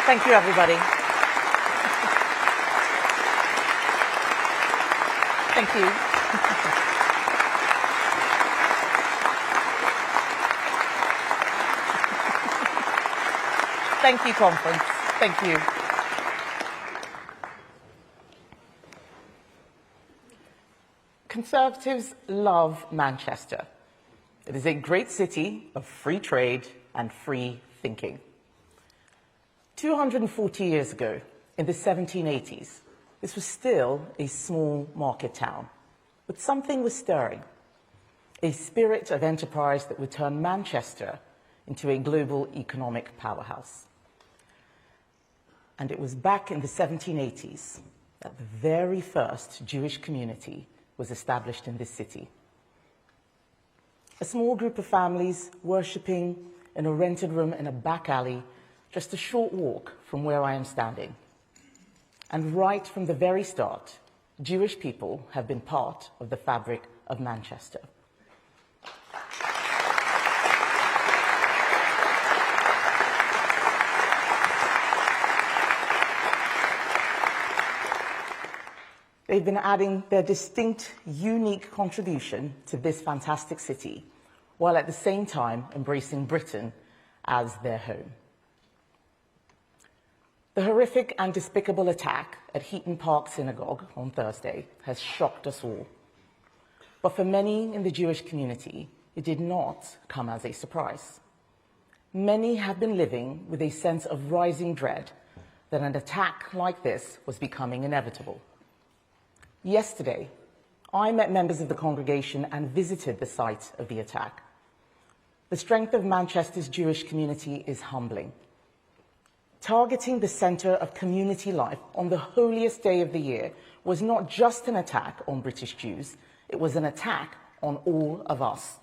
Thank you, everybody. Thank you. Thank you, conference. Thank you. Conservatives love Manchester. It is a great city of free trade and free thinking. 240 years ago, in the 1780s, this was still a small market town, but something was stirring, a spirit of enterprise that would turn Manchester into a global economic powerhouse. And it was back in the 1780s that the very first Jewish community was established in this city. A small group of families worshipping in a rented room in a back alley, just a short walk from where I am standing. And right from the very start, Jewish people have been part of the fabric of Manchester. They've been adding their distinct, unique contribution to this fantastic city, while at the same time embracing Britain as their home. The horrific and despicable attack at Heaton Park Synagogue on Thursday has shocked us all. But for many in the Jewish community, it did not come as a surprise. Many have been living with a sense of rising dread that an attack like this was becoming inevitable. Yesterday, I met members of the congregation and visited the site of the attack. The strength of Manchester's Jewish community is humbling. Targeting the center of community life on the holiest day of the year was not just an attack on British Jews, it was an attack on all of us.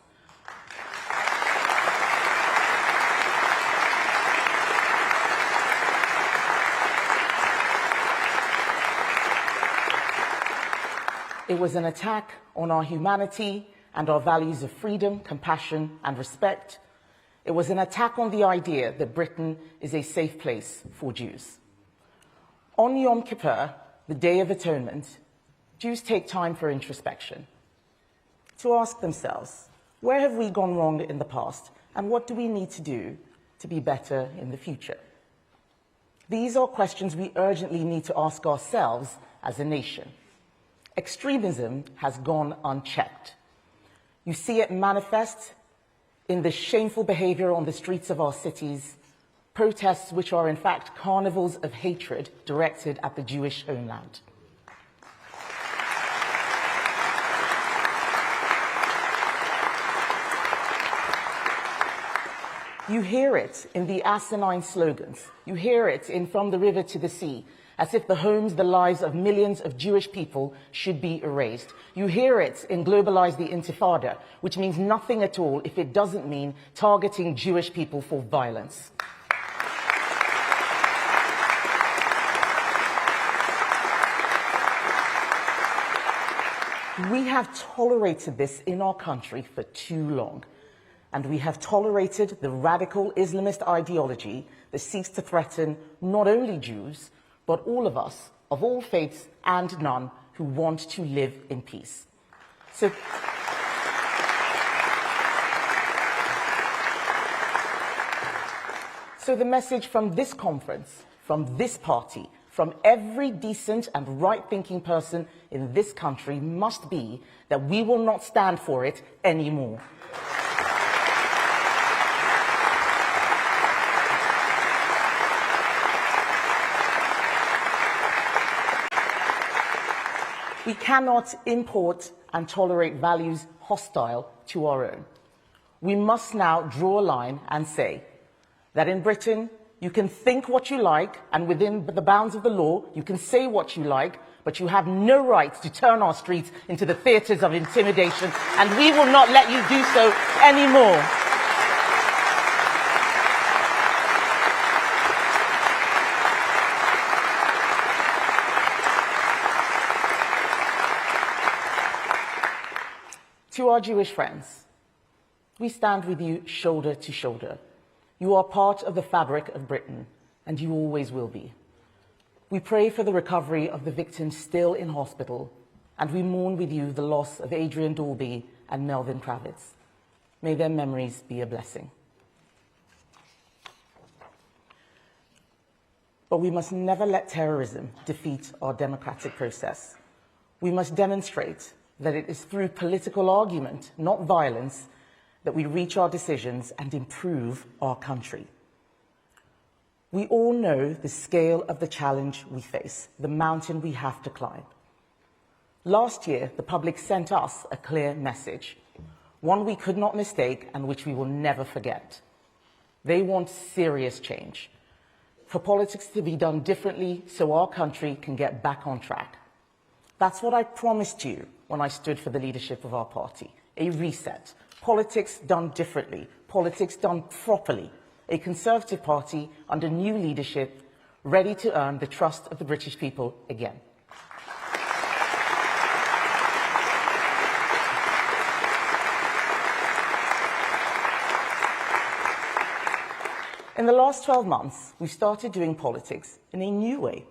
It was an attack on our humanity and our values of freedom, compassion, and respect. It was an attack on the idea that Britain is a safe place for Jews. On Yom Kippur, the Day of Atonement, Jews take time for introspection, to ask themselves, where have we gone wrong in the past, and what do we need to do to be better in the future? These are questions we urgently need to ask ourselves as a nation. Extremism has gone unchecked. You see it manifest in the shameful behavior on the streets of our cities, protests which are in fact carnivals of hatred directed at the Jewish homeland. You hear it in the asinine slogans. You hear it in From the River to the Sea, as if the homes, the lives of millions of Jewish people should be erased. You hear it in Globalize the Intifada, which means nothing at all if it doesn't mean targeting Jewish people for violence. We have tolerated this in our country for too long. And we have tolerated the radical Islamist ideology that seeks to threaten not only Jews, but all of us, of all faiths and none, who want to live in peace. So the message from this conference, from this party, from every decent and right-thinking person in this country must be that we will not stand for it anymore. We cannot import and tolerate values hostile to our own. We must now draw a line and say that in Britain, you can think what you like, and within the bounds of the law, you can say what you like, but you have no right to turn our streets into the theatres of intimidation, and we will not let you do so anymore. To our Jewish friends, we stand with you shoulder to shoulder. You are part of the fabric of Britain, and you always will be. We pray for the recovery of the victims still in hospital, and we mourn with you the loss of Adrian Dolby and Melvin Kravitz. May their memories be a blessing. But we must never let terrorism defeat our democratic process. We must demonstrate that it is through political argument, not violence, that we reach our decisions and improve our country. We all know the scale of the challenge we face, the mountain we have to climb. Last year, the public sent us a clear message, one we could not mistake and which we will never forget. They want serious change, for politics to be done differently so our country can get back on track. That's what I promised you when I stood for the leadership of our party, a reset. Politics done differently, politics done properly, a Conservative Party under new leadership, ready to earn the trust of the British people again. In the last 12 months, we started doing politics in a new way.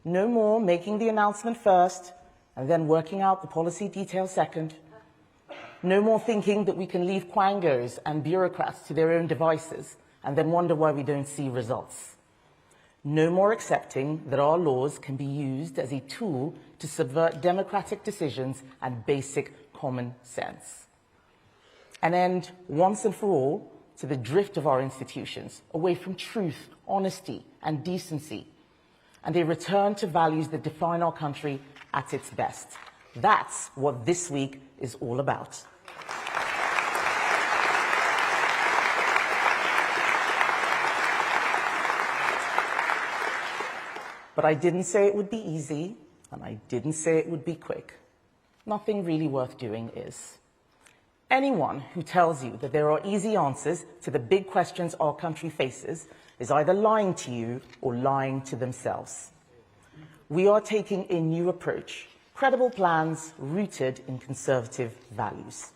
No more making the announcement first and then working out the policy details second. No more thinking that we can leave quangos and bureaucrats to their own devices and then wonder why we don't see results. No more accepting that our laws can be used as a tool to subvert democratic decisions and basic common sense. An end, once and for all, to the drift of our institutions, away from truth, honesty, and decency, and a return to values that define our country at its best. That's what this week is all about. But I didn't say it would be easy, and I didn't say it would be quick. Nothing really worth doing is. Anyone who tells you that there are easy answers to the big questions our country faces is either lying to you or lying to themselves. We are taking a new approach, credible plans rooted in conservative values.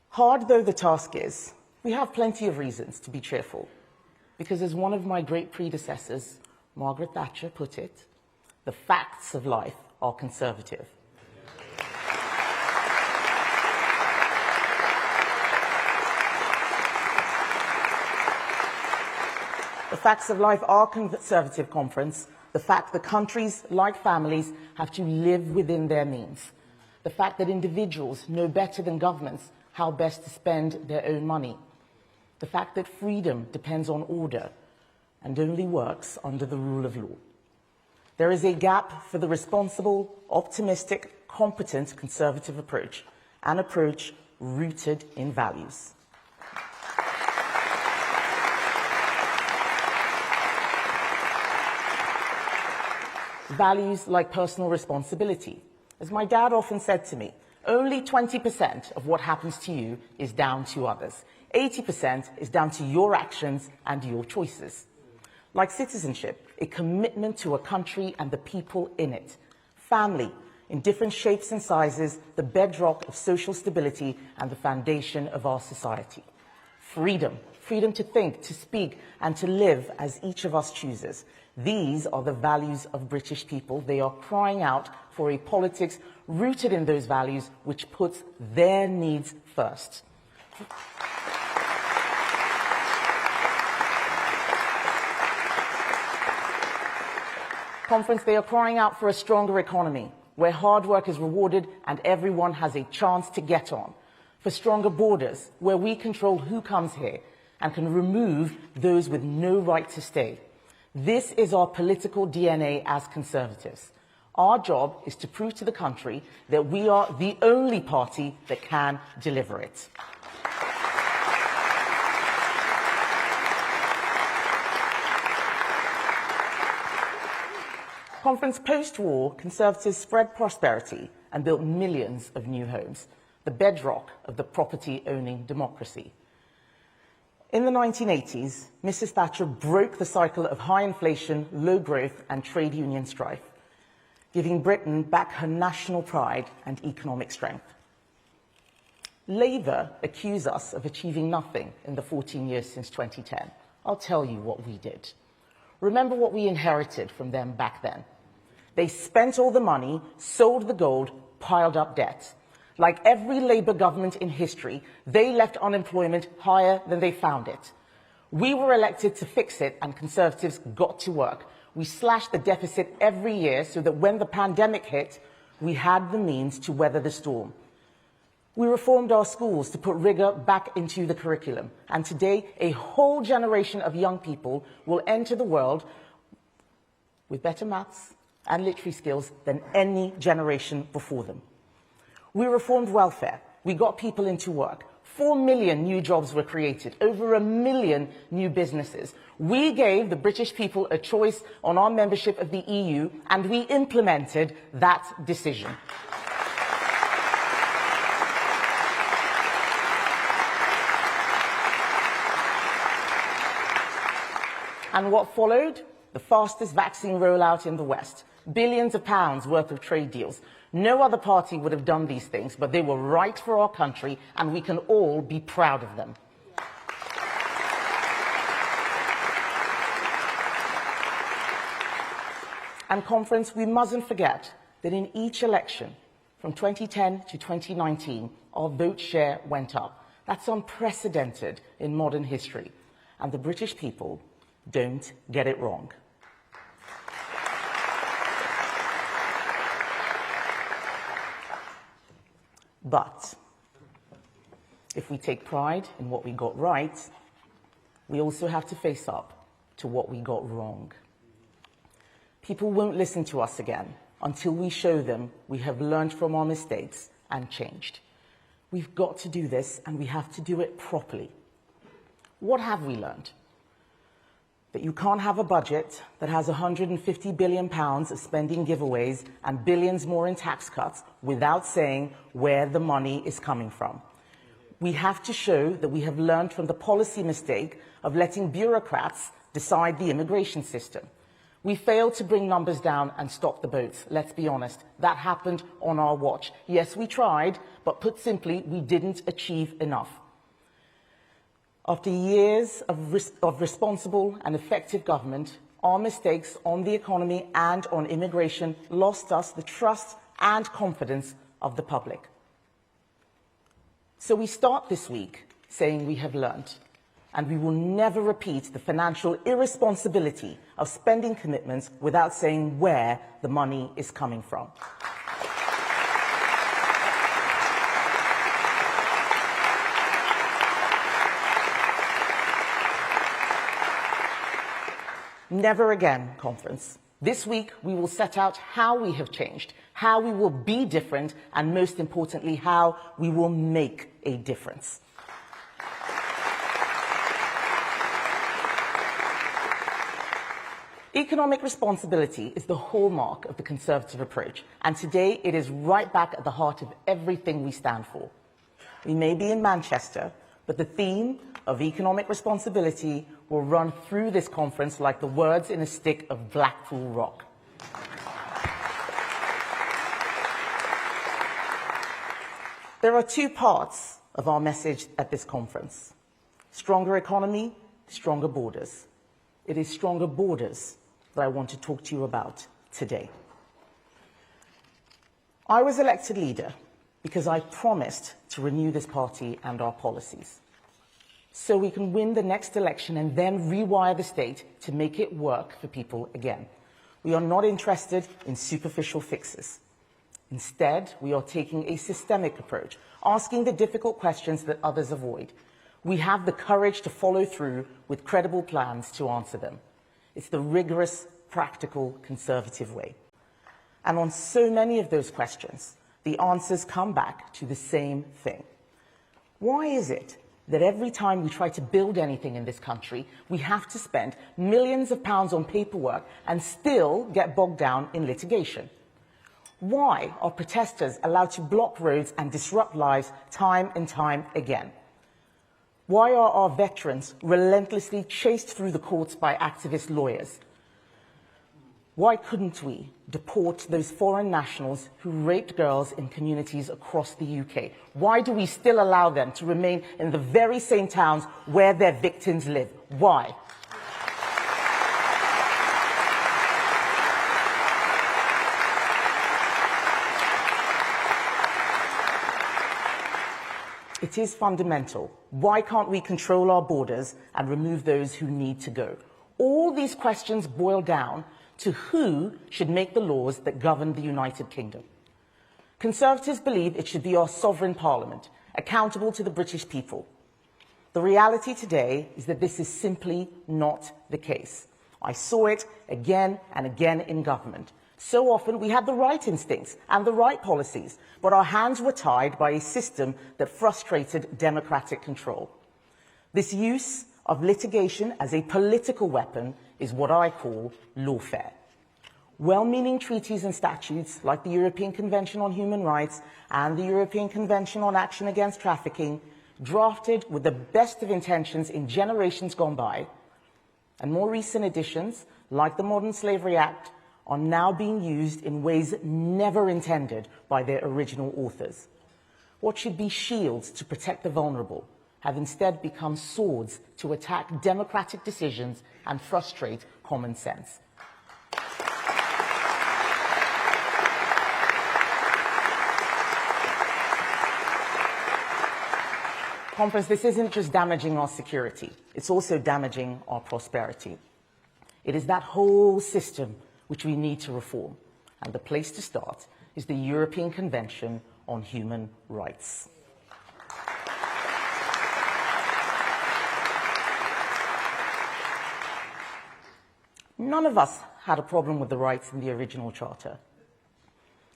Hard though the task is, we have plenty of reasons to be cheerful, because as one of my great predecessors, Margaret Thatcher, put it, the facts of life are conservative. The facts of life are conservative, conference. The fact that countries, like families, have to live within their means. The fact that individuals know better than governments how best to spend their own money. The fact that freedom depends on order and only works under the rule of law. There is a gap for the responsible, optimistic, competent conservative approach, an approach rooted in values. Values like personal responsibility. As my dad often said to me, only 20% of what happens to you is down to others. 80% is down to your actions and your choices. Like citizenship, a commitment to a country and the people in it. Family, in different shapes and sizes, the bedrock of social stability and the foundation of our society. Freedom, freedom to think, to speak, and to live as each of us chooses. These are the values of British people. They are crying out for a politics rooted in those values, which puts their needs first. Conference, they are crying out for a stronger economy, where hard work is rewarded and everyone has a chance to get on. For stronger borders, where we control who comes here and can remove those with no right to stay. This is our political DNA as Conservatives. Our job is to prove to the country that we are the only party that can deliver it. Conference, post-war, Conservatives spread prosperity and built millions of new homes, the bedrock of the property-owning democracy. In the 1980s, Mrs. Thatcher broke the cycle of high inflation, low growth, and trade union strife, giving Britain back her national pride and economic strength. Labour accuse us of achieving nothing in the 14 years since 2010. I'll tell you what we did. Remember what we inherited from them back then. They spent all the money, sold the gold, piled up debt. Like every Labour government in history, they left unemployment higher than they found it. We were elected to fix it, and Conservatives got to work. We slashed the deficit every year so that when the pandemic hit, we had the means to weather the storm. We reformed our schools to put rigor back into the curriculum. And today, a whole generation of young people will enter the world with better maths and literary skills than any generation before them. We reformed welfare. We got people into work. 4 million new jobs were created, over 1 million new businesses. We gave the British people a choice on our membership of the EU, and we implemented that decision. And what followed? The fastest vaccine rollout in the West. Billions of pounds worth of trade deals. No other party would have done these things, but they were right for our country, and we can all be proud of them. And conference, we mustn't forget that in each election, from 2010 to 2019, our vote share went up. That's unprecedented in modern history. And the British people don't get it wrong. But if we take pride in what we got right, we also have to face up to what we got wrong. People won't listen to us again until we show them we have learned from our mistakes and changed. We've got to do this, and we have to do it properly. What have we learned? That you can't have a budget that has £150 billion of spending giveaways and billions more in tax cuts without saying where the money is coming from. We have to show that we have learned from the policy mistake of letting bureaucrats decide the immigration system. We failed to bring numbers down and stop the boats. Let's be honest, that happened on our watch. Yes, we tried, but put simply, we didn't achieve enough. After years of responsible and effective government, our mistakes on the economy and on immigration lost us the trust and confidence of the public. So we start this week saying we have learned, and we will never repeat the financial irresponsibility of spending commitments without saying where the money is coming from. Never again, conference. This week, we will set out how we have changed, how we will be different, and most importantly, how we will make a difference. Economic responsibility is the hallmark of the Conservative approach, and today it is right back at the heart of everything we stand for. We may be in Manchester, but the theme of economic responsibility will run through this conference like the words in a stick of Blackpool Rock. There are two parts of our message at this conference: stronger economy, stronger borders. It is stronger borders that I want to talk to you about today. I was elected leader because I promised to renew this party and our policies, so we can win the next election and then rewire the state to make it work for people again. We are not interested in superficial fixes. Instead, we are taking a systemic approach, asking the difficult questions that others avoid. We have the courage to follow through with credible plans to answer them. It's the rigorous, practical, Conservative way. And on so many of those questions, the answers come back to the same thing. Why is it that every time we try to build anything in this country, we have to spend millions of pounds on paperwork and still get bogged down in litigation? Why are protesters allowed to block roads and disrupt lives time and time again? Why are our veterans relentlessly chased through the courts by activist lawyers? Why couldn't we deport those foreign nationals who raped girls in communities across the UK? Why do we still allow them to remain in the very same towns where their victims live? Why? It is fundamental. Why can't we control our borders and remove those who need to go? All these questions boil down to who should make the laws that govern the United Kingdom. Conservatives believe it should be our sovereign parliament, accountable to the British people. The reality today is that this is simply not the case. I saw it again and again in government. So often we had the right instincts and the right policies, but our hands were tied by a system that frustrated democratic control. This use of litigation as a political weapon is what I call lawfare. Well-meaning treaties and statutes like the European Convention on Human Rights and the European Convention on Action Against Trafficking, drafted with the best of intentions in generations gone by, and more recent additions like the Modern Slavery Act, are now being used in ways never intended by their original authors. What should be shields to protect the vulnerable have instead become swords to attack democratic decisions and frustrate common sense. Conference, this isn't just damaging our security, it's also damaging our prosperity. It is that whole system which we need to reform, and the place to start is the European Convention on Human Rights. None of us had a problem with the rights in the original charter.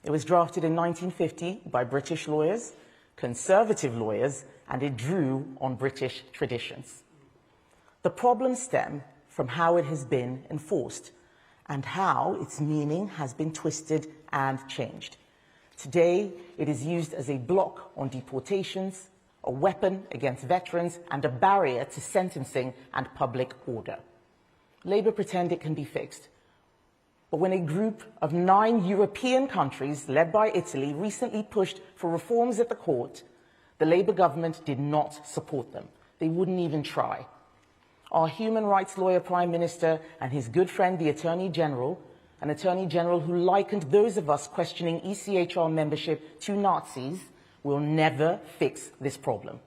It was drafted in 1950 by British lawyers, conservative lawyers, and it drew on British traditions. The problems stem from how it has been enforced and how its meaning has been twisted and changed. Today, it is used as a block on deportations, a weapon against veterans, and a barrier to sentencing and public order. Labour pretend it can be fixed. But when a group of 9 European countries, led by Italy, recently pushed for reforms at the court, the Labour government did not support them. They wouldn't even try. Our human rights lawyer Prime Minister and his good friend, the Attorney General, an Attorney General who likened those of us questioning ECHR membership to Nazis, will never fix this problem.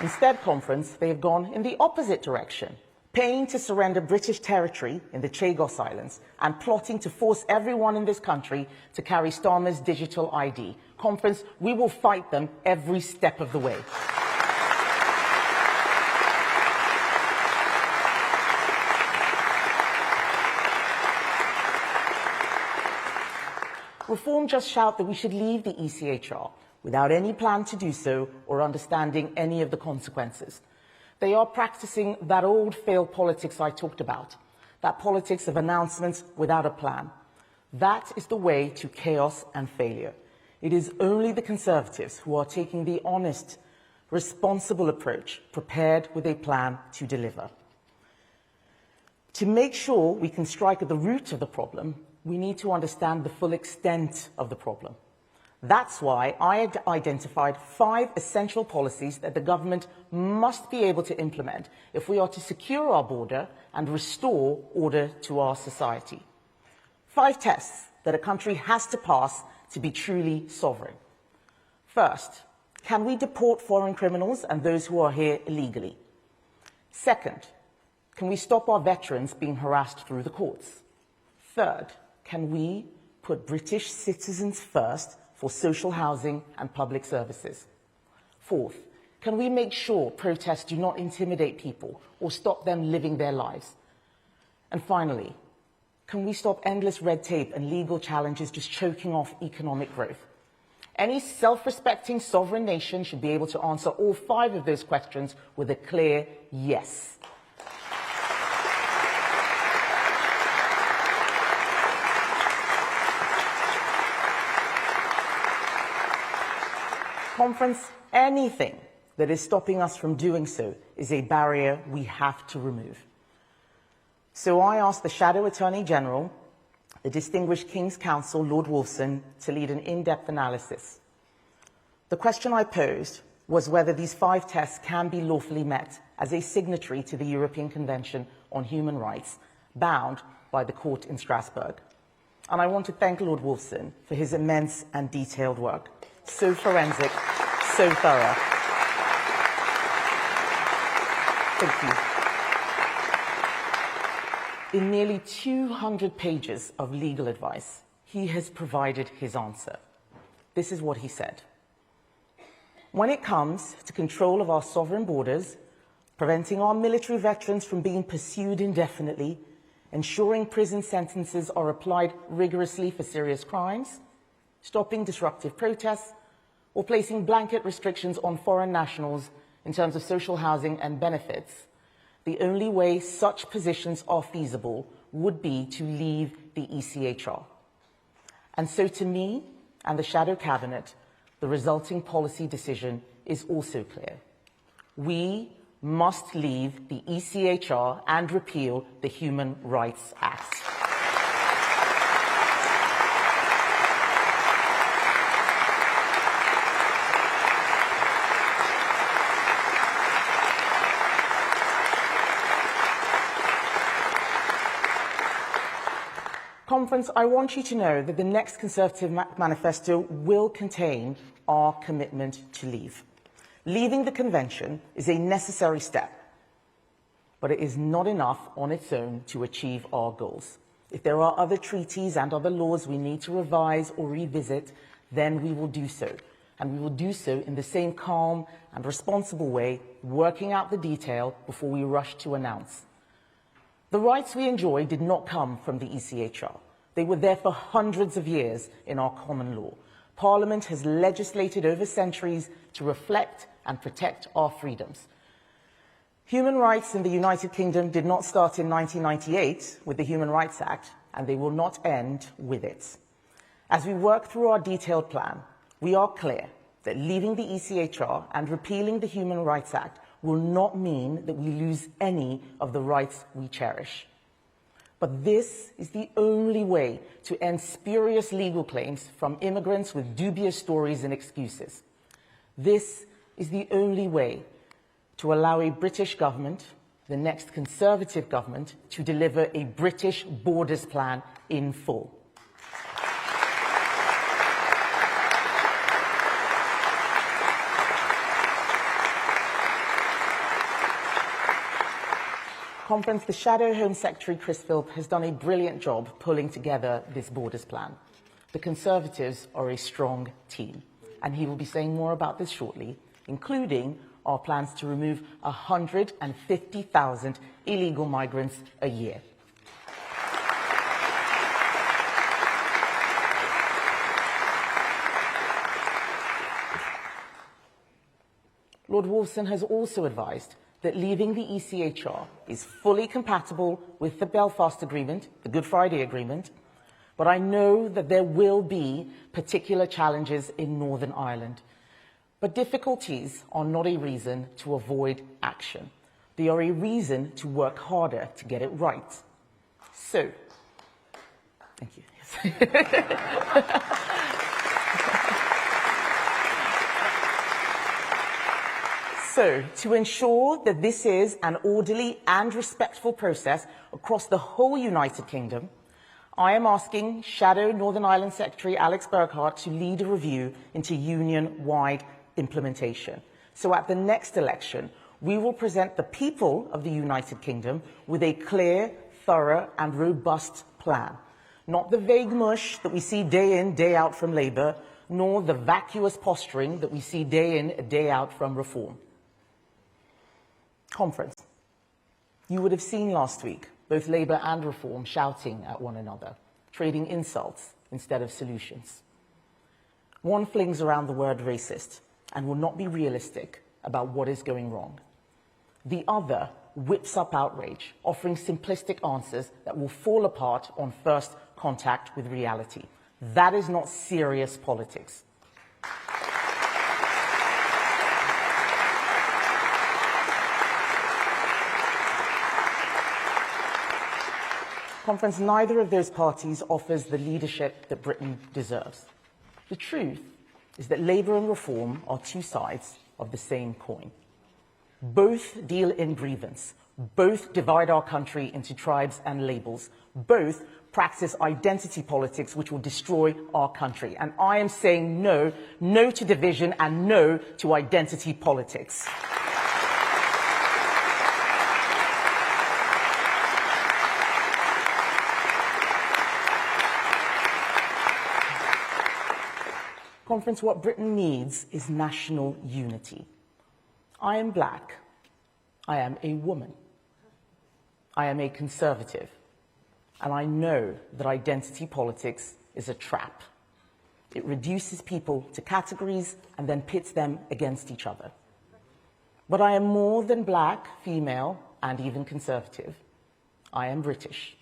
Instead, Conference, they have gone in the opposite direction, paying to surrender British territory in the Chagos Islands and plotting to force everyone in this country to carry Starmer's digital ID. Conference, we will fight them every step of the way. Reform just shout that we should leave the ECHR without any plan to do so or understanding any of the consequences. They are practicing that old failed politics I talked about, that politics of announcements without a plan. That is the way to chaos and failure. It is only the Conservatives who are taking the honest, responsible approach, prepared with a plan to deliver. To make sure we can strike at the root of the problem, we need to understand the full extent of the problem. That's why I identified 5 essential policies that the government must be able to implement if we are to secure our border and restore order to our society. 5 tests that a country has to pass to be truly sovereign. First, can we deport foreign criminals and those who are here illegally? Second, can we stop our veterans being harassed through the courts? Third, can we put British citizens first for social housing and public services? Fourth, can we make sure protests do not intimidate people or stop them living their lives? And finally, can we stop endless red tape and legal challenges just choking off economic growth? Any self-respecting sovereign nation should be able to answer all 5 of those questions with a clear yes. Conference, anything that is stopping us from doing so is a barrier we have to remove. So I asked the Shadow Attorney General, the distinguished King's Counsel, Lord Wolfson, to lead an in-depth analysis. The question I posed was whether these 5 tests can be lawfully met as a signatory to the European Convention on Human Rights, bound by the court in Strasbourg. And I want to thank Lord Wolfson for his immense and detailed work. So forensic, so thorough. Thank you. In nearly 200 pages of legal advice, he has provided his answer. This is what he said. When it comes to control of our sovereign borders, preventing our military veterans from being pursued indefinitely, ensuring prison sentences are applied rigorously for serious crimes, stopping disruptive protests, or placing blanket restrictions on foreign nationals in terms of social housing and benefits, the only way such positions are feasible would be to leave the ECHR. And so to me and the Shadow Cabinet, the resulting policy decision is also clear. We must leave the ECHR and repeal the Human Rights Act. Conference, I want you to know that the next Conservative manifesto will contain our commitment to leave. Leaving the Convention is a necessary step, but it is not enough on its own to achieve our goals. If there are other treaties and other laws we need to revise or revisit, then we will do so. And we will do so in the same calm and responsible way, working out the detail before we rush to announce. The rights we enjoy did not come from the ECHR. They were there for hundreds of years in our common law. Parliament has legislated over centuries to reflect and protect our freedoms. Human rights in the United Kingdom did not start in 1998 with the Human Rights Act, and they will not end with it. As we work through our detailed plan, we are clear that leaving the ECHR and repealing the Human Rights Act will not mean that we lose any of the rights we cherish. But this is the only way to end spurious legal claims from immigrants with dubious stories and excuses. This is the only way to allow a British government, the next Conservative government, to deliver a British borders plan in full. Conference, the Shadow Home Secretary, Chris Philp, has done a brilliant job pulling together this borders plan. The Conservatives are a strong team, and he will be saying more about this shortly, including our plans to remove 150,000 illegal migrants a year. Lord Wolfson has also advised that leaving the ECHR is fully compatible with the Belfast Agreement, the Good Friday Agreement, but I know that there will be particular challenges in Northern Ireland. But difficulties are not a reason to avoid action. They are a reason to work harder to get it right. So, thank you. So, to ensure that this is an orderly and respectful process across the whole United Kingdom, I am asking Shadow Northern Ireland Secretary Alex Burghardt to lead a review into union-wide implementation. So at the next election, we will present the people of the United Kingdom with a clear, thorough and robust plan. Not the vague mush that we see day in, day out from Labour, nor the vacuous posturing that we see day in, day out from Reform. Conference. You would have seen last week both Labour and Reform shouting at one another, trading insults instead of solutions. One flings around the word racist and will not be realistic about what is going wrong. The other whips up outrage, offering simplistic answers that will fall apart on first contact with reality. That is not serious politics. Conference, neither of those parties offers the leadership that Britain deserves. The truth is that Labour and Reform are two sides of the same coin. Both deal in grievance. Both divide our country into tribes and labels. Both practice identity politics, which will destroy our country. And I am saying no, no to division and no to identity politics. Conference, what Britain needs is national unity. I am black. I am a woman. I am a conservative. And I know that identity politics is a trap. It reduces people to categories and then pits them against each other. But I am more than black, female, and even conservative. I am British.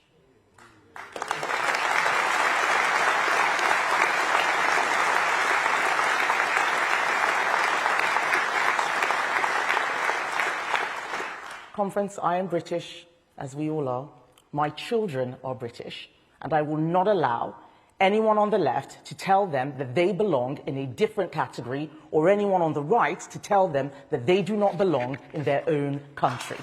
Conference, I am British, as we all are. My children are British, and I will not allow anyone on the left to tell them that they belong in a different category, or anyone on the right to tell them that they do not belong in their own country.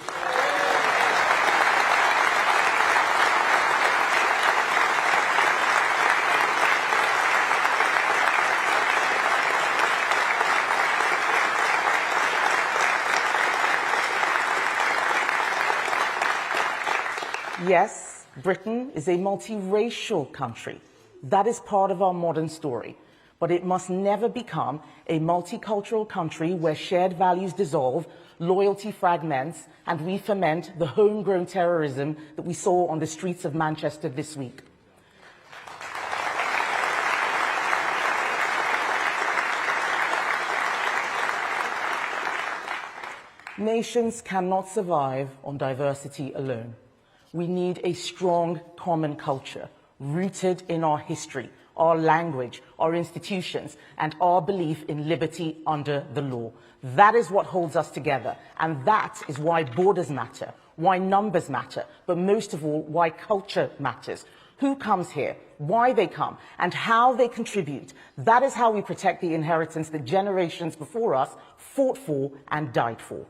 Yes, Britain is a multiracial country. That is part of our modern story. But it must never become a multicultural country where shared values dissolve, loyalty fragments, and we foment the homegrown terrorism that we saw on the streets of Manchester this week. Nations cannot survive on diversity alone. We need a strong common culture rooted in our history, our language, our institutions, and our belief in liberty under the law. That is what holds us together, and that is why borders matter, why numbers matter, but most of all, why culture matters. Who comes here, why they come, and how they contribute. That is how we protect the inheritance that generations before us fought for and died for.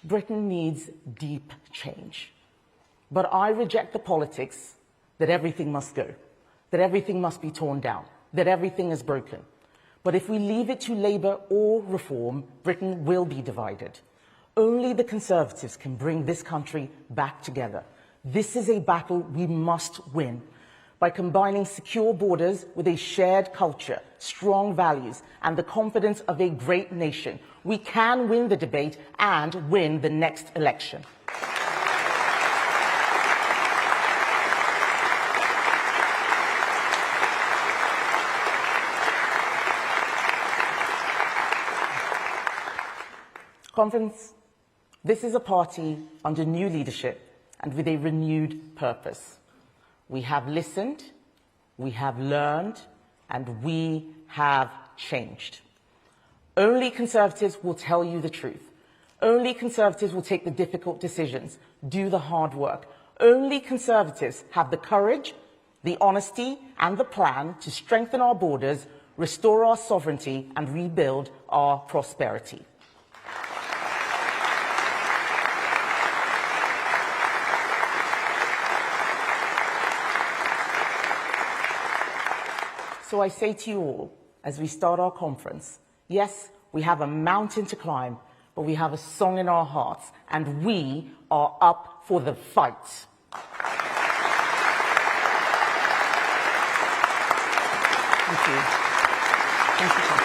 Britain needs deep change. But I reject the politics that everything must go, that everything must be torn down, that everything is broken. But if we leave it to Labour or Reform, Britain will be divided. Only the Conservatives can bring this country back together. This is a battle we must win. By combining secure borders with a shared culture, strong values, and the confidence of a great nation, we can win the debate and win the next election. Conference, this is a party under new leadership and with a renewed purpose. We have listened, we have learned, and we have changed. Only Conservatives will tell you the truth. Only Conservatives will take the difficult decisions, do the hard work. Only Conservatives have the courage, the honesty, and the plan to strengthen our borders, restore our sovereignty, and rebuild our prosperity. So I say to you all, as we start our conference, yes, we have a mountain to climb, but we have a song in our hearts, and we are up for the fight. Thank you. Thank you.